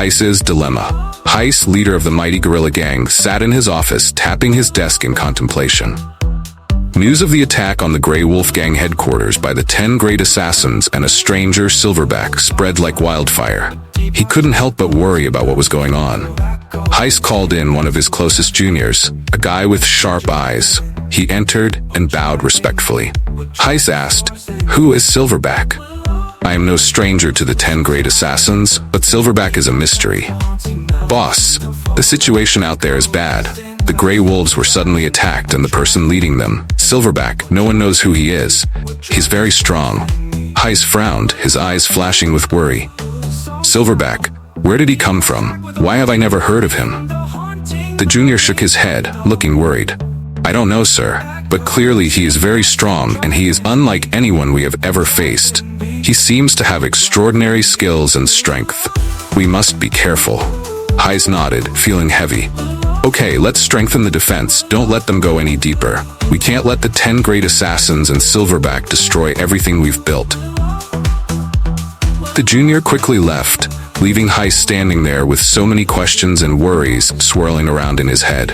Heiss's dilemma. Heiss, leader of the mighty gorilla gang, sat in his office, tapping his desk in contemplation. News of the attack on the Grey Wolf Gang headquarters by the 10 great assassins and a stranger, Silverback, spread like wildfire. He couldn't help but worry about what was going on. Heiss called in one of his closest juniors, a guy with sharp eyes. He entered and bowed respectfully. Heiss asked, "Who is Silverback?" "I am no stranger to the 10 great assassins, but Silverback is a mystery." "Boss, the situation out there is bad. The Grey Wolves were suddenly attacked and the person leading them, Silverback, no one knows who he is. He's very strong." Heiss frowned, his eyes flashing with worry. "Silverback, where did he come from? Why have I never heard of him?" The junior shook his head, looking worried. "I don't know, sir, but clearly he is very strong and he is unlike anyone we have ever faced. He seems to have extraordinary skills and strength. We must be careful." Heiss nodded, feeling heavy. "Okay, let's strengthen the defense. Don't let them go any deeper. We can't let the 10 great assassins and Silverback destroy everything we've built." The junior quickly left, leaving Heiss standing there with so many questions and worries swirling around in his head.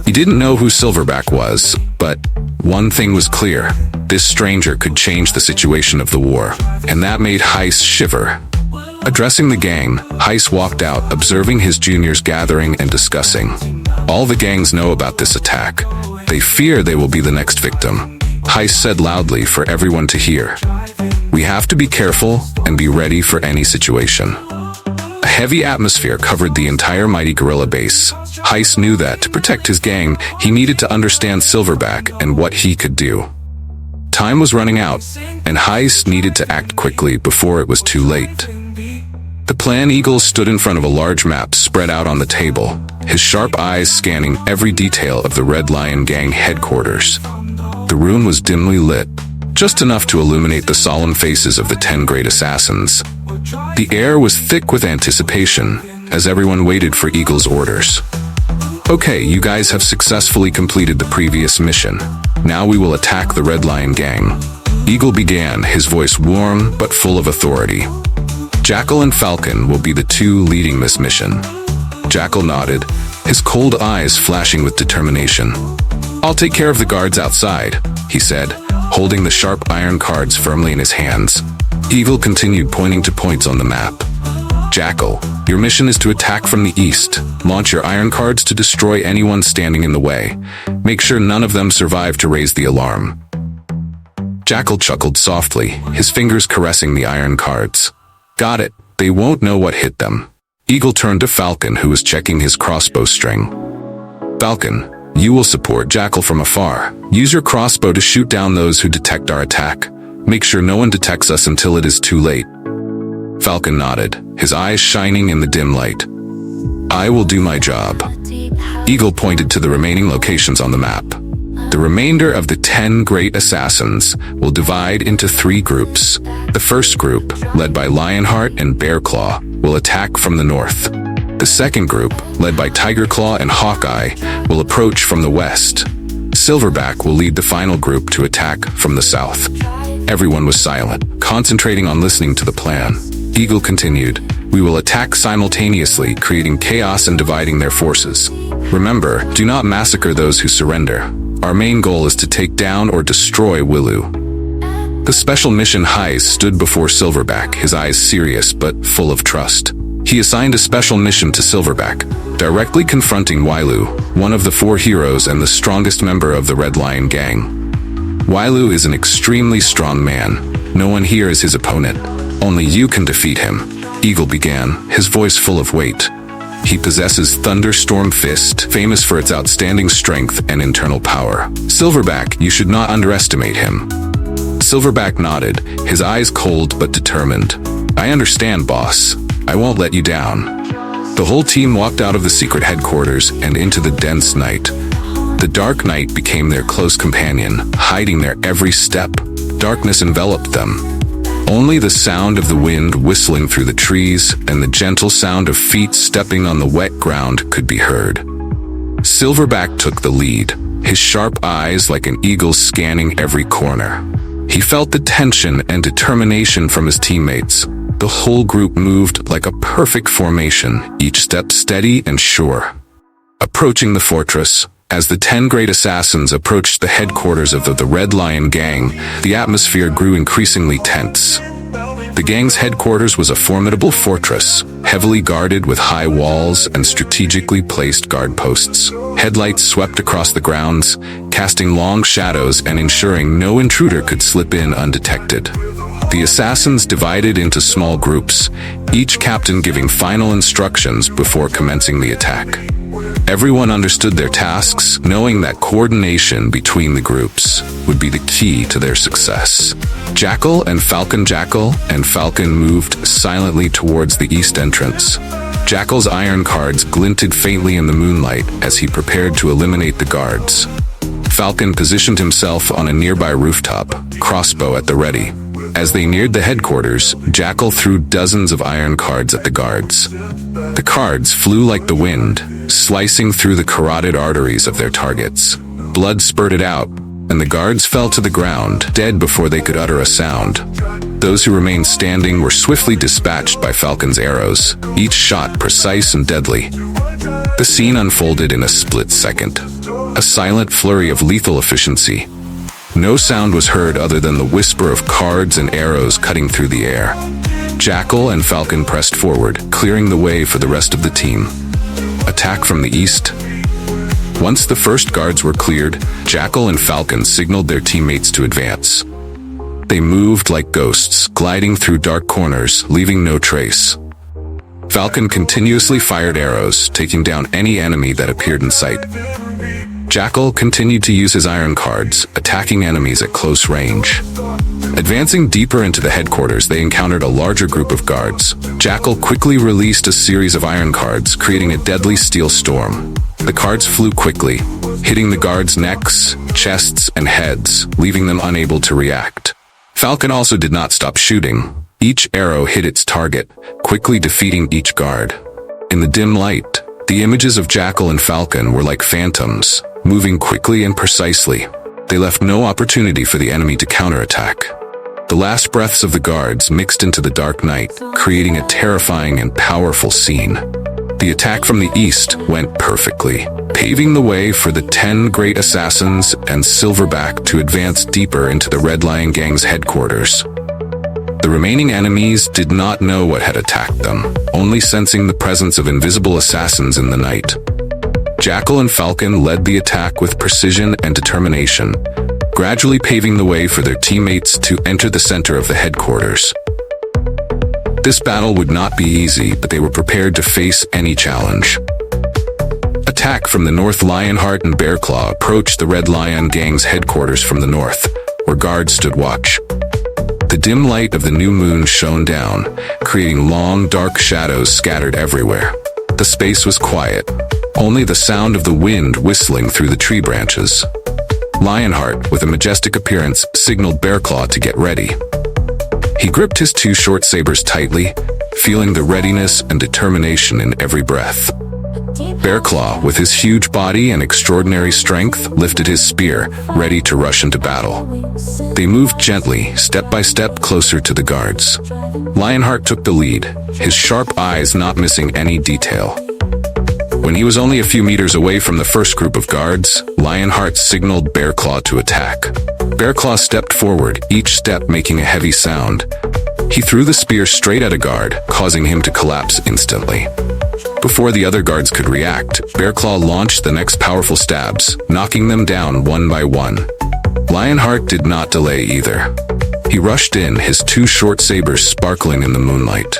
He didn't know who Silverback was, but one thing was clear. This stranger could change the situation of the war, and that made Heiss shiver. Addressing the gang, Heiss walked out, observing his juniors gathering and discussing. All the gangs know about this attack. They fear they will be the next victim. Heiss said loudly for everyone to hear. "We have to be careful and be ready for any situation." A heavy atmosphere covered the entire mighty gorilla base. Heiss knew that to protect his gang, he needed to understand Silverback and what he could do. Time was running out, and Heiss needed to act quickly before it was too late. The Plan Eagle stood in front of a large map spread out on the table, his sharp eyes scanning every detail of the Red Lion Gang headquarters. The room was dimly lit, just enough to illuminate the solemn faces of the 10 great assassins. The air was thick with anticipation as everyone waited for Eagle's orders. "Okay, you guys have successfully completed the previous mission. Now we will attack the Red Lion Gang." Eagle began, his voice warm but full of authority. "Jackal and Falcon will be the two leading this mission." Jackal nodded, his cold eyes flashing with determination. "I'll take care of the guards outside," he said, holding the sharp iron cards firmly in his hands. Eagle continued, pointing to points on the map. "Jackal, your mission is to attack from the east. Launch your iron cards to destroy anyone standing in the way. Make sure none of them survive to raise the alarm." Jackal chuckled softly, his fingers caressing the iron cards. "Got it. They won't know what hit them." Eagle turned to Falcon, who was checking his crossbow string. "Falcon, you will support Jackal from afar. Use your crossbow to shoot down those who detect our attack. Make sure no one detects us until it is too late." Falcon nodded, his eyes shining in the dim light. "I will do my job." Eagle pointed to the remaining locations on the map. The remainder of the 10 great assassins will divide into 3 groups. The first group, led by Lionheart and Bearclaw, will attack from the north. The second group, led by Tigerclaw and Hawkeye, will approach from the west. Silverback will lead the final group to attack from the south. Everyone was silent, concentrating on listening to the plan. Eagle continued, "We will attack simultaneously, creating chaos and dividing their forces. Remember, do not massacre those who surrender. Our main goal is to take down or destroy Willu." The special mission Heiss stood before Silverback, his eyes serious but full of trust. He assigned a special mission to Silverback, directly confronting Willu, one of the 4 heroes and the strongest member of the Red Lion Gang. Willu is an extremely strong man. No one here is his opponent. Only you can defeat him. Eagle began, his voice full of weight. He possesses Thunderstorm Fist, famous for its outstanding strength and internal power. Silverback, you should not underestimate him. Silverback nodded, his eyes cold but determined. "I understand, boss. I won't let you down." The whole team walked out of the secret headquarters and into the dense night. The dark night became their close companion, hiding their every step. Darkness enveloped them. Only the sound of the wind whistling through the trees and the gentle sound of feet stepping on the wet ground could be heard. Silverback took the lead, his sharp eyes like an eagle scanning every corner. He felt the tension and determination from his teammates. The whole group moved like a perfect formation, each step steady and sure. Approaching the fortress, as the 10 great assassins approached the headquarters of the Red Lion gang, the atmosphere grew increasingly tense. The gang's headquarters was a formidable fortress, heavily guarded with high walls and strategically placed guard posts. Headlights swept across the grounds, casting long shadows and ensuring no intruder could slip in undetected. The assassins divided into small groups, each captain giving final instructions before commencing the attack. Everyone understood their tasks, knowing that coordination between the groups would be the key to their success. Jackal and Falcon moved silently towards the east entrance. Jackal's iron cards glinted faintly in the moonlight as he prepared to eliminate the guards. Falcon positioned himself on a nearby rooftop, crossbow at the ready. As they neared the headquarters, Jackal threw dozens of iron cards at the guards. The cards flew like the wind, slicing through the carotid arteries of their targets. Blood spurted out, and the guards fell to the ground, dead before they could utter a sound. Those who remained standing were swiftly dispatched by Falcon's arrows, each shot precise and deadly. The scene unfolded in a split second, a silent flurry of lethal efficiency. No sound was heard other than the whisper of cards and arrows cutting through the air. Jackal and Falcon pressed forward, clearing the way for the rest of the team. Attack from the east. Once the first guards were cleared, Jackal and Falcon signaled their teammates to advance. They moved like ghosts, gliding through dark corners, leaving no trace. Falcon continuously fired arrows, taking down any enemy that appeared in sight. Jackal continued to use his iron cards, attacking enemies at close range. Advancing deeper into the headquarters, they encountered a larger group of guards. Jackal quickly released a series of iron cards, creating a deadly steel storm. The cards flew quickly, hitting the guards' necks, chests, and heads, leaving them unable to react. Falcon also did not stop shooting. Each arrow hit its target, quickly defeating each guard. In the dim light, the images of Jackal and Falcon were like phantoms, moving quickly and precisely. They left no opportunity for the enemy to counterattack. The last breaths of the guards mixed into the dark night, creating a terrifying and powerful scene. The attack from the east went perfectly, paving the way for the 10 great assassins and Silverback to advance deeper into the Red Lion gang's headquarters. The remaining enemies did not know what had attacked them, only sensing the presence of invisible assassins in the night. Jackal and Falcon led the attack with precision and determination, gradually paving the way for their teammates to enter the center of the headquarters. This battle would not be easy, but they were prepared to face any challenge. Attack from the north. Lionheart and Bearclaw approached the Red Lion gang's headquarters from the north, where guards stood watch. The dim light of the new moon shone down, creating long, dark shadows scattered everywhere. The space was quiet, only the sound of the wind whistling through the tree branches. Lionheart, with a majestic appearance, signaled Bearclaw to get ready. He gripped his 2 short sabers tightly, feeling the readiness and determination in every breath. Bearclaw, with his huge body and extraordinary strength, lifted his spear, ready to rush into battle. They moved gently, step by step, closer to the guards. Lionheart took the lead, his sharp eyes not missing any detail. When he was only a few meters away from the first group of guards, Lionheart signaled Bearclaw to attack. Bearclaw stepped forward, each step making a heavy sound. He threw the spear straight at a guard, causing him to collapse instantly. Before the other guards could react, Bearclaw launched the next powerful stabs, knocking them down one by one. Lionheart did not delay either. He rushed in, his 2 short sabers sparkling in the moonlight.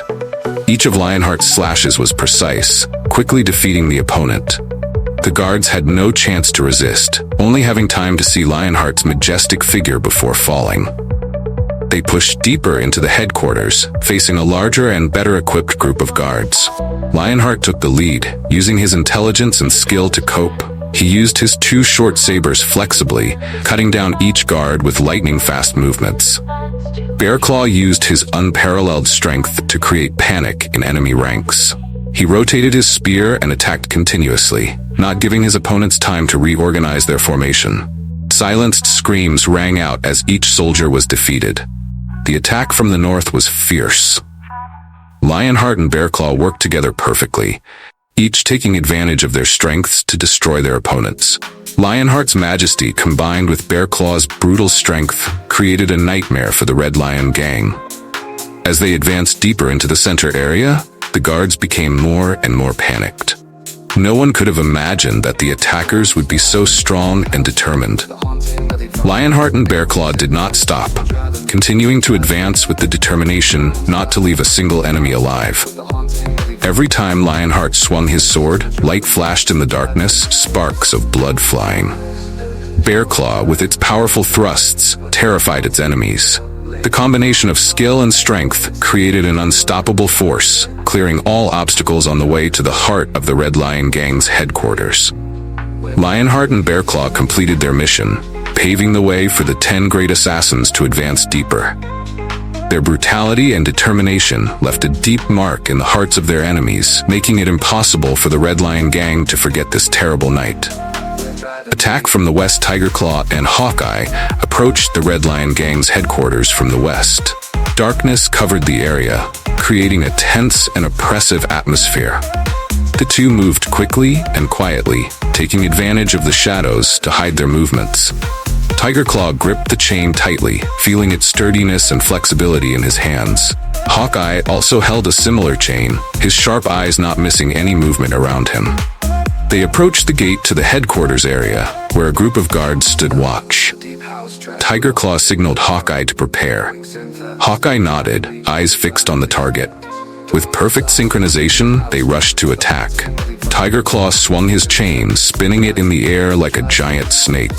Each of Lionheart's slashes was precise, quickly defeating the opponent. The guards had no chance to resist, only having time to see Lionheart's majestic figure before falling. They pushed deeper into the headquarters, facing a larger and better equipped group of guards. Lionheart took the lead, using his intelligence and skill to cope. He used his 2 short sabers flexibly, cutting down each guard with lightning-fast movements. Bearclaw used his unparalleled strength to create panic in enemy ranks. He rotated his spear and attacked continuously, not giving his opponents time to reorganize their formation. Silenced screams rang out as each soldier was defeated. The attack from the north was fierce. Lionheart and Bearclaw worked together perfectly, each taking advantage of their strengths to destroy their opponents. Lionheart's majesty combined with Bearclaw's brutal strength created a nightmare for the Red Lion gang. As they advanced deeper into the center area, the guards became more and more panicked. No one could have imagined that the attackers would be so strong and determined. Lionheart and Bearclaw did not stop, continuing to advance with the determination not to leave a single enemy alive. Every time Lionheart swung his sword, light flashed in the darkness, sparks of blood flying. Bearclaw, with its powerful thrusts, terrified its enemies. The combination of skill and strength created an unstoppable force, clearing all obstacles on the way to the heart of the Red Lion Gang's headquarters. Lionheart and Bearclaw completed their mission, paving the way for the 10 great assassins to advance deeper. Their brutality and determination left a deep mark in the hearts of their enemies, making it impossible for the Red Lion Gang to forget this terrible night. Attack from the west. Tigerclaw and Hawkeye approached the Red Lion Gang's headquarters from the west. Darkness covered the area, creating a tense and oppressive atmosphere. The two moved quickly and quietly, taking advantage of the shadows to hide their movements. Tigerclaw gripped the chain tightly, feeling its sturdiness and flexibility in his hands. Hawkeye also held a similar chain, his sharp eyes not missing any movement around him. They approached the gate to the headquarters area, where a group of guards stood watch. Tigerclaw signaled Hawkeye to prepare. Hawkeye nodded, eyes fixed on the target. With perfect synchronization, they rushed to attack. Tigerclaw swung his chain, spinning it in the air like a giant snake.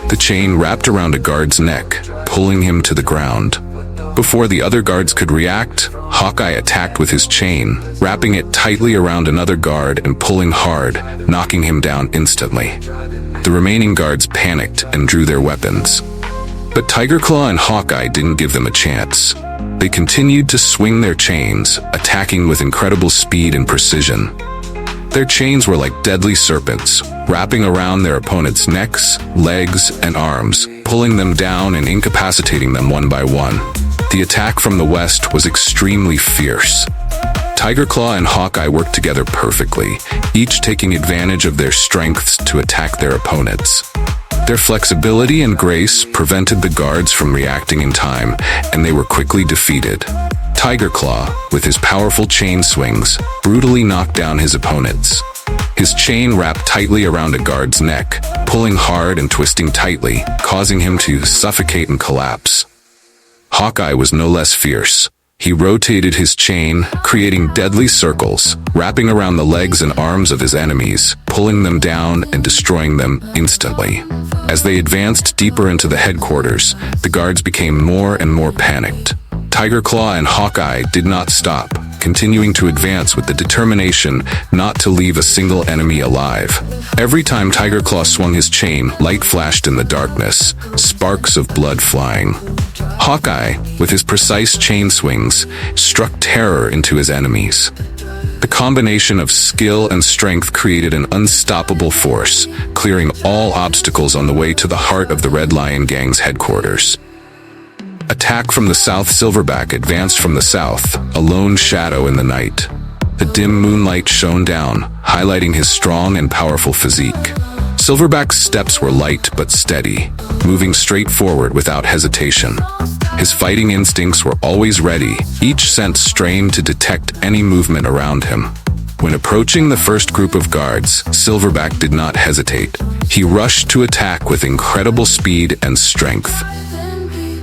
The chain wrapped around a guard's neck, pulling him to the ground. Before the other guards could react, Hawkeye attacked with his chain, wrapping it tightly around another guard and pulling hard, knocking him down instantly. The remaining guards panicked and drew their weapons. But Tigerclaw and Hawkeye didn't give them a chance. They continued to swing their chains, attacking with incredible speed and precision. Their chains were like deadly serpents, wrapping around their opponents' necks, legs, and arms, pulling them down and incapacitating them one by one. The attack from the west was extremely fierce. Tigerclaw and Hawkeye worked together perfectly, each taking advantage of their strengths to attack their opponents. Their flexibility and grace prevented the guards from reacting in time, and they were quickly defeated. Tigerclaw, with his powerful chain swings, brutally knocked down his opponents. His chain wrapped tightly around a guard's neck, pulling hard and twisting tightly, causing him to suffocate and collapse. Hawkeye was no less fierce. He rotated his chain, creating deadly circles, wrapping around the legs and arms of his enemies, pulling them down and destroying them instantly. As they advanced deeper into the headquarters, the guards became more and more panicked. Tigerclaw and Hawkeye did not stop, continuing to advance with the determination not to leave a single enemy alive. Every time Tigerclaw swung his chain, light flashed in the darkness, sparks of blood flying. Hawkeye, with his precise chain swings, struck terror into his enemies. The combination of skill and strength created an unstoppable force, clearing all obstacles on the way to the heart of the Red Lion Gang's headquarters. Attack from the south. Silverback advanced from the south, a lone shadow in the night. The dim moonlight shone down, highlighting his strong and powerful physique. Silverback's steps were light but steady, moving straight forward without hesitation. His fighting instincts were always ready, each sense strained to detect any movement around him. When approaching the first group of guards, Silverback did not hesitate. He rushed to attack with incredible speed and strength.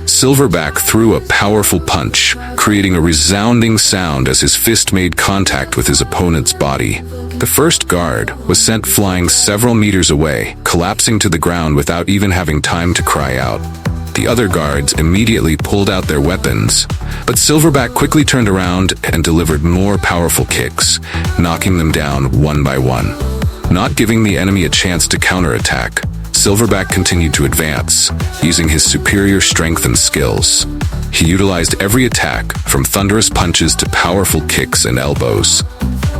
Silverback threw a powerful punch, creating a resounding sound as his fist made contact with his opponent's body. The first guard was sent flying several meters away, collapsing to the ground without even having time to cry out. The other guards immediately pulled out their weapons, but Silverback quickly turned around and delivered more powerful kicks, knocking them down one by one. Not giving the enemy a chance to counterattack, Silverback continued to advance, using his superior strength and skills. He utilized every attack, from thunderous punches to powerful kicks and elbows.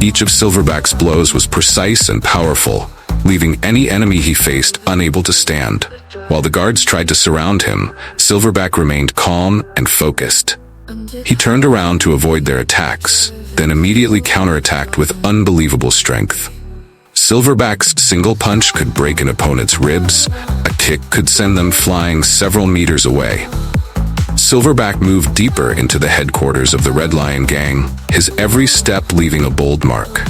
Each of Silverback's blows was precise and powerful, leaving any enemy he faced unable to stand. While the guards tried to surround him, Silverback remained calm and focused. He turned around to avoid their attacks, then immediately counterattacked with unbelievable strength. Silverback's single punch could break an opponent's ribs, a kick could send them flying several meters away. Silverback moved deeper into the headquarters of the Red Lion gang, his every step leaving a bold mark.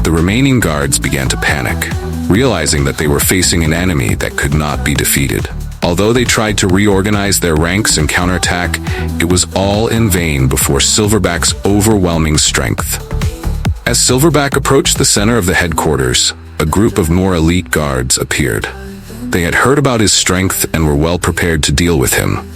The remaining guards began to panic, realizing that they were facing an enemy that could not be defeated. Although they tried to reorganize their ranks and counterattack, it was all in vain before Silverback's overwhelming strength. As Silverback approached the center of the headquarters, a group of more elite guards appeared. They had heard about his strength and were well prepared to deal with him.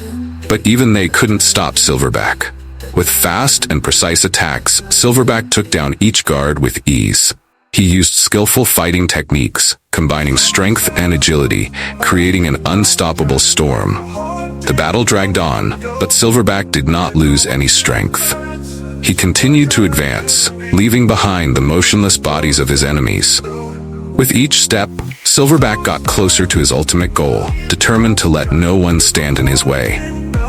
But even they couldn't stop Silverback. With fast and precise attacks, Silverback took down each guard with ease. He used skillful fighting techniques, combining strength and agility, creating an unstoppable storm. The battle dragged on, but Silverback did not lose any strength. He continued to advance, leaving behind the motionless bodies of his enemies. With each step, Silverback got closer to his ultimate goal, determined to let no one stand in his way.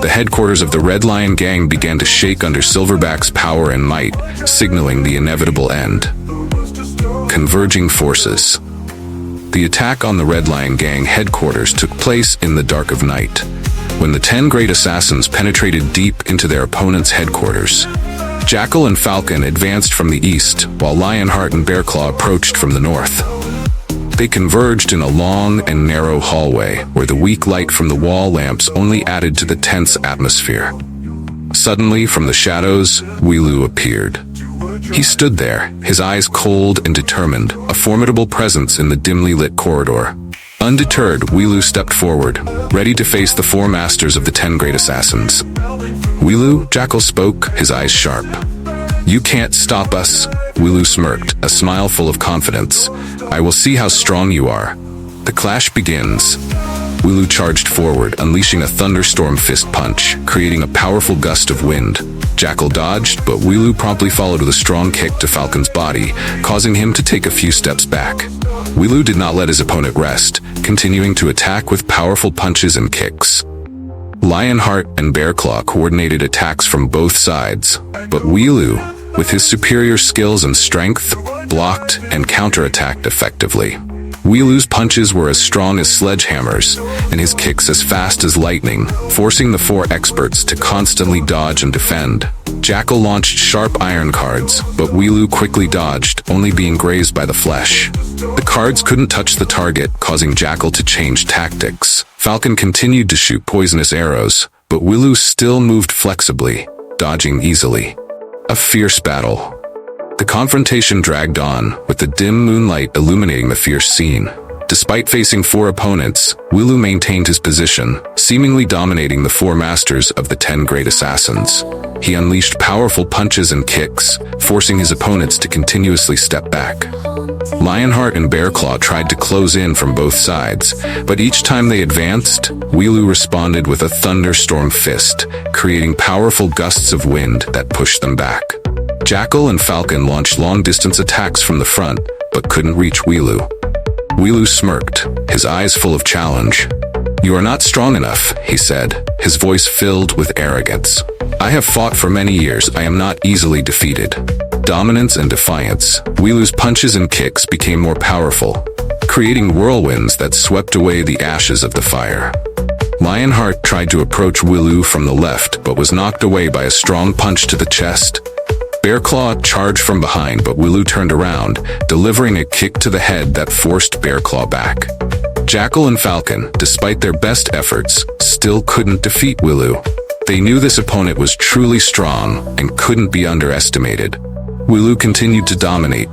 The headquarters of the Red Lion gang began to shake under Silverback's power and might, signaling the inevitable end. Converging forces. The attack on the Red Lion gang headquarters took place in the dark of night, when the 10 great assassins penetrated deep into their opponent's headquarters. Jackal and Falcon advanced from the east, while Lionheart and Bearclaw approached from the north. They converged in a long and narrow hallway, where the weak light from the wall lamps only added to the tense atmosphere. Suddenly, from the shadows, Weelu appeared. He stood there, his eyes cold and determined, a formidable presence in the dimly lit corridor. Undeterred, Weelu stepped forward, ready to face the 4 masters of the 10 great assassins. Weelu, Jackal spoke, his eyes sharp. "You can't stop us," Weelu smirked, a smile full of confidence. "I will see how strong you are." The clash begins. Weelu charged forward, unleashing a thunderstorm fist punch, creating a powerful gust of wind. Jackal dodged, but Weelu promptly followed with a strong kick to Falcon's body, causing him to take a few steps back. Weelu did not let his opponent rest, continuing to attack with powerful punches and kicks. Lionheart and Bearclaw coordinated attacks from both sides, but Weelu, with his superior skills and strength, blocked and counterattacked effectively. Weelu's punches were as strong as sledgehammers, and his kicks as fast as lightning, forcing the 4 experts to constantly dodge and defend. Jackal launched sharp iron cards, but Weelu quickly dodged, only being grazed by the flesh. The cards couldn't touch the target, causing Jackal to change tactics. Falcon continued to shoot poisonous arrows, but Weelu still moved flexibly, dodging easily. A fierce battle. The confrontation dragged on, with the dim moonlight illuminating the fierce scene. Despite facing 4 opponents, Weelu maintained his position, seemingly dominating the 4 masters of the 10 great assassins. He unleashed powerful punches and kicks, forcing his opponents to continuously step back. Lionheart and Bearclaw tried to close in from both sides, but each time they advanced, Weelu responded with a thunderstorm fist, creating powerful gusts of wind that pushed them back. Jackal and Falcon launched long-distance attacks from the front, but couldn't reach Weelu. Weelu smirked, his eyes full of challenge. "You are not strong enough," he said, his voice filled with arrogance. "I have fought for many years. I am not easily defeated." Dominance and defiance, Weelu's punches and kicks became more powerful, creating whirlwinds that swept away the ashes of the fire. Lionheart tried to approach Weelu from the left, but was knocked away by a strong punch to the chest. Bearclaw charged from behind, but Weelu turned around, delivering a kick to the head that forced Bearclaw back. Jackal and Falcon, despite their best efforts, still couldn't defeat Weelu. They knew this opponent was truly strong and couldn't be underestimated. Weelu continued to dominate,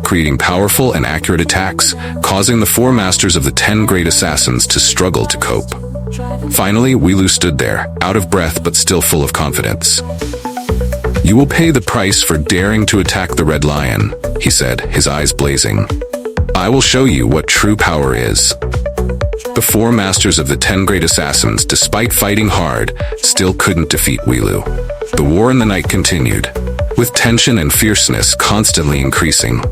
creating powerful and accurate attacks, causing the 4 masters of the 10 great assassins to struggle to cope. Finally, Weelu stood there, out of breath but still full of confidence. "You will pay the price for daring to attack the Red Lion," he said, his eyes blazing. "I will show you what true power is." The 4 masters of the 10 great assassins, despite fighting hard, still couldn't defeat Weelu. The war in the night continued, with tension and fierceness constantly increasing.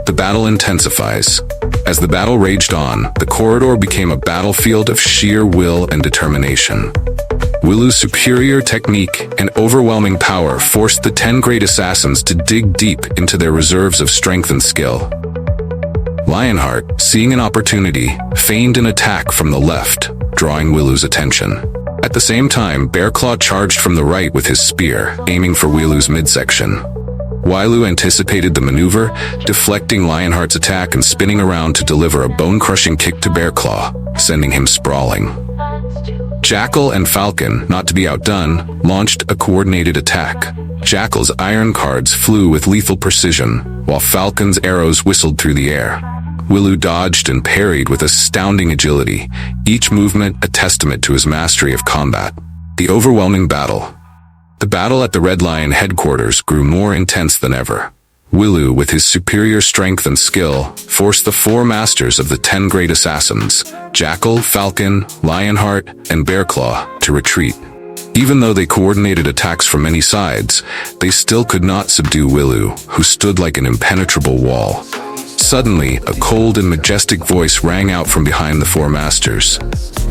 The battle intensifies. As the battle raged on, the corridor became a battlefield of sheer will and determination. Wilu's superior technique and overwhelming power forced the 10 great assassins to dig deep into their reserves of strength and skill. Lionheart, seeing an opportunity, feigned an attack from the left, drawing Wilu's attention. At the same time, Bearclaw charged from the right with his spear, aiming for Wilu's midsection. Wilu anticipated the maneuver, deflecting Lionheart's attack and spinning around to deliver a bone-crushing kick to Bearclaw, sending him sprawling. Jackal and Falcon, not to be outdone, launched a coordinated attack. Jackal's iron cards flew with lethal precision, while Falcon's arrows whistled through the air. Wilu dodged and parried with astounding agility, each movement a testament to his mastery of combat. The overwhelming battle. The battle at the Red Lion headquarters grew more intense than ever. Wilu, with his superior strength and skill, forced the 4 masters of the 10 great assassins, Jackal, Falcon, Lionheart, and Bearclaw, to retreat. Even though they coordinated attacks from many sides, they still could not subdue Wilu, who stood like an impenetrable wall. Suddenly, a cold and majestic voice rang out from behind the 4 masters.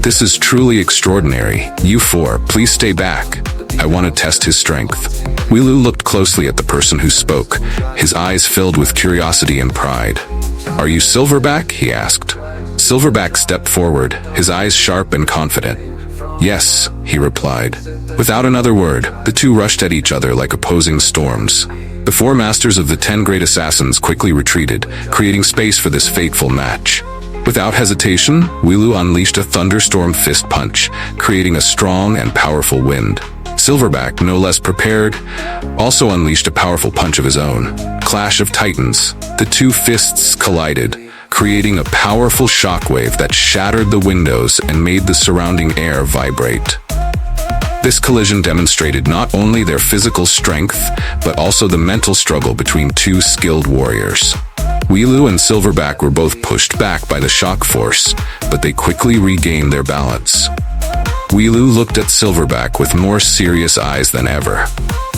"This is truly extraordinary. You 4, please stay back. I want to test his strength." Wilu looked closely at the person who spoke, his eyes filled with curiosity and pride. "Are you Silverback?" he asked. Silverback stepped forward, his eyes sharp and confident. "Yes," he replied. Without another word, the two rushed at each other like opposing storms. The 4 masters of the 10 great assassins quickly retreated, creating space for this fateful match. Without hesitation, Wilu unleashed a thunderstorm fist punch, creating a strong and powerful wind. Silverback, no less prepared, also unleashed a powerful punch of his own. Clash of Titans. The 2 fists collided, creating a powerful shockwave that shattered the windows and made the surrounding air vibrate. This collision demonstrated not only their physical strength, but also the mental struggle between 2 skilled warriors. Wilu and Silverback were both pushed back by the shock force, but they quickly regained their balance. Wilu looked at Silverback with more serious eyes than ever.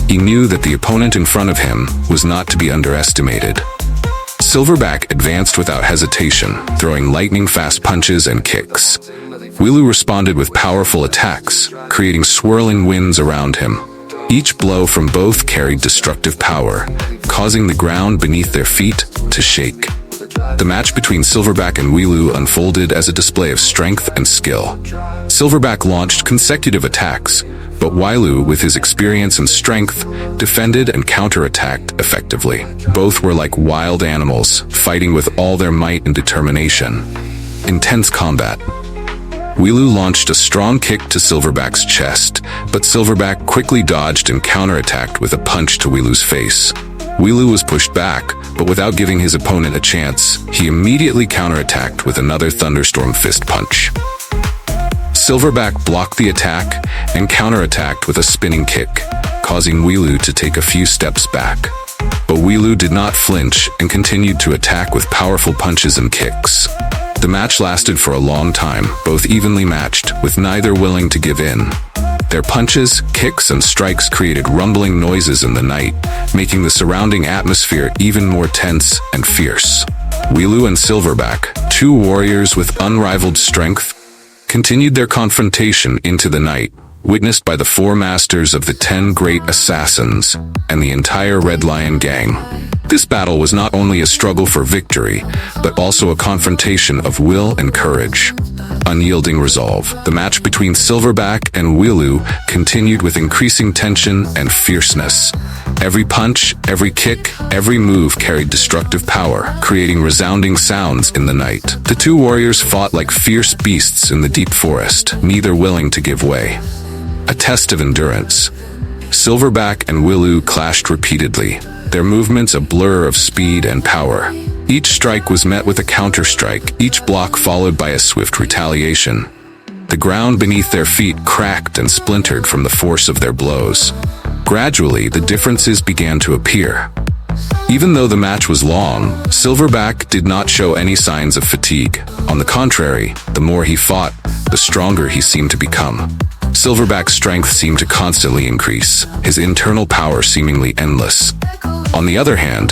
He knew that the opponent in front of him was not to be underestimated. Silverback advanced without hesitation, throwing lightning-fast punches and kicks. Wilu responded with powerful attacks, creating swirling winds around him. Each blow from both carried destructive power, causing the ground beneath their feet to shake. The match between Silverback and Wilu unfolded as a display of strength and skill. Silverback launched consecutive attacks, but Wilu, with his experience and strength, defended and counterattacked effectively. Both were like wild animals, fighting with all their might and determination. Intense combat. Wilu launched a strong kick to Silverback's chest, but Silverback quickly dodged and counterattacked with a punch to Wilu's face. Wilu was pushed back, but without giving his opponent a chance, he immediately counterattacked with another thunderstorm fist punch. Silverback blocked the attack and counterattacked with a spinning kick, causing Wilu to take a few steps back. But Wilu did not flinch and continued to attack with powerful punches and kicks. The match lasted for a long time, both evenly matched, with neither willing to give in. Their punches, kicks, and strikes created rumbling noises in the night, making the surrounding atmosphere even more tense and fierce. Wilu and Silverback, 2 warriors with unrivaled strength, continued their confrontation into the night, witnessed by the 4 masters of the 10 great assassins and the entire Red Lion gang. This battle was not only a struggle for victory, but also a confrontation of will and courage. Unyielding resolve. The match between Silverback and Wilu continued with increasing tension and fierceness. Every punch, every kick, every move carried destructive power, creating resounding sounds in the night. The 2 warriors fought like fierce beasts in the deep forest, neither willing to give way. A test of endurance. Silverback and Wilu clashed repeatedly, their movements a blur of speed and power. Each strike was met with a counter-strike, each block followed by a swift retaliation. The ground beneath their feet cracked and splintered from the force of their blows. Gradually, the differences began to appear. Even though the match was long, Silverback did not show any signs of fatigue. On the contrary, the more he fought, the stronger he seemed to become. Silverback's strength seemed to constantly increase, his internal power seemingly endless. On the other hand,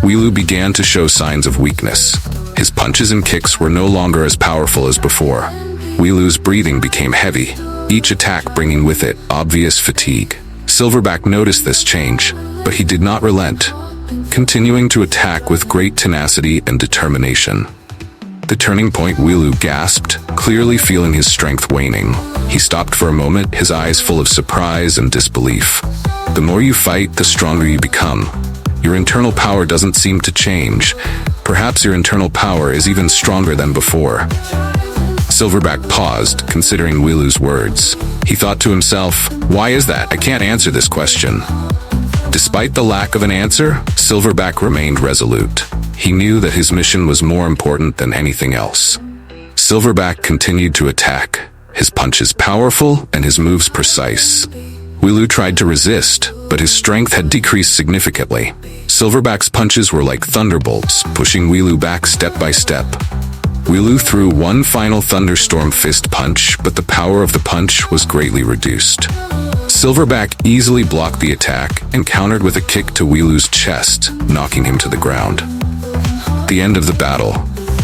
Wilu began to show signs of weakness. His punches and kicks were no longer as powerful as before. Wilu's breathing became heavy. each attack bringing with it obvious fatigue. Silverback noticed this change, but he did not relent, continuing to attack with great tenacity and determination. The turning point, Wilu gasped, clearly feeling his strength waning. He stopped for a moment, his eyes full of surprise and disbelief. The more you fight, the stronger you become. Your internal power doesn't seem to change. Perhaps your internal power is even stronger than before. Silverback paused, considering Wilu's words. He thought to himself, why is that? I can't answer this question. Despite the lack of an answer, Silverback remained resolute. He knew that his mission was more important than anything else. Silverback continued to attack, his punches powerful and his moves precise. Wilu tried to resist, but his strength had decreased significantly. Silverback's punches were like thunderbolts, pushing Wilu back step by step. Wilu threw one final thunderstorm fist punch, but the power of the punch was greatly reduced. Silverback easily blocked the attack and countered with a kick to Wilu's chest, knocking him to the ground. At the end of the battle,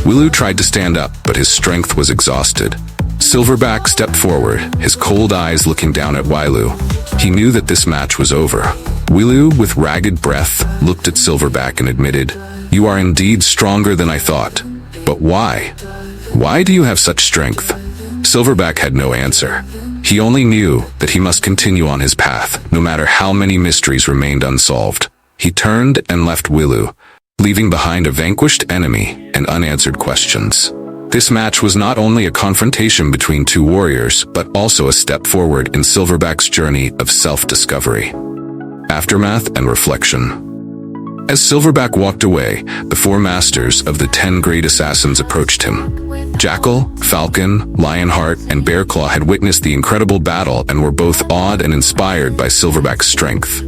Wilu tried to stand up, but his strength was exhausted. Silverback stepped forward, his cold eyes looking down at Wilu. He knew that this match was over. Wilu, with ragged breath, looked at Silverback and admitted, "You are indeed stronger than I thought. But why? Why do you have such strength?" Silverback had no answer. He only knew that he must continue on his path, no matter how many mysteries remained unsolved. He turned and left Wilu, leaving behind a vanquished enemy and unanswered questions. This match was not only a confrontation between two warriors, but also a step forward in Silverback's journey of self-discovery. Aftermath and reflection. As Silverback walked away, the four masters of the 10 great assassins approached him. Jackal, Falcon, Lionheart, and Bearclaw had witnessed the incredible battle and were both awed and inspired by Silverback's strength.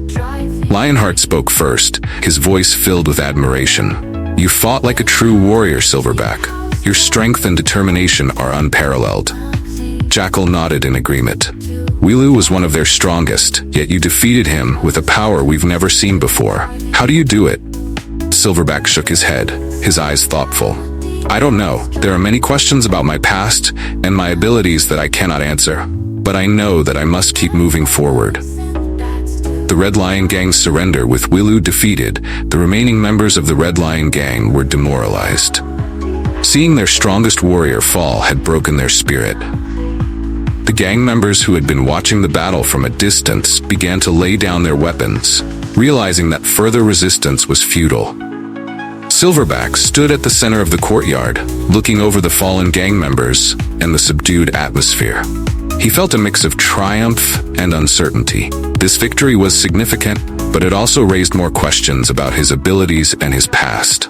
Lionheart spoke first, his voice filled with admiration. "You fought like a true warrior, Silverback. Your strength and determination are unparalleled." Jackal nodded in agreement. "Wilu was one of their strongest, yet you defeated him with a power we've never seen before. How do you do it?" Silverback shook his head, his eyes thoughtful. "I don't know. There are many questions about my past and my abilities that I cannot answer. But I know that I must keep moving forward." The Red Lion Gang's surrender with Wilu defeated, the remaining members of the Red Lion Gang were demoralized. Seeing their strongest warrior fall had broken their spirit. The gang members who had been watching the battle from a distance began to lay down their weapons, realizing that further resistance was futile. Silverback stood at the center of the courtyard, looking over the fallen gang members and the subdued atmosphere. He felt a mix of triumph and uncertainty. This victory was significant, but it also raised more questions about his abilities and his past.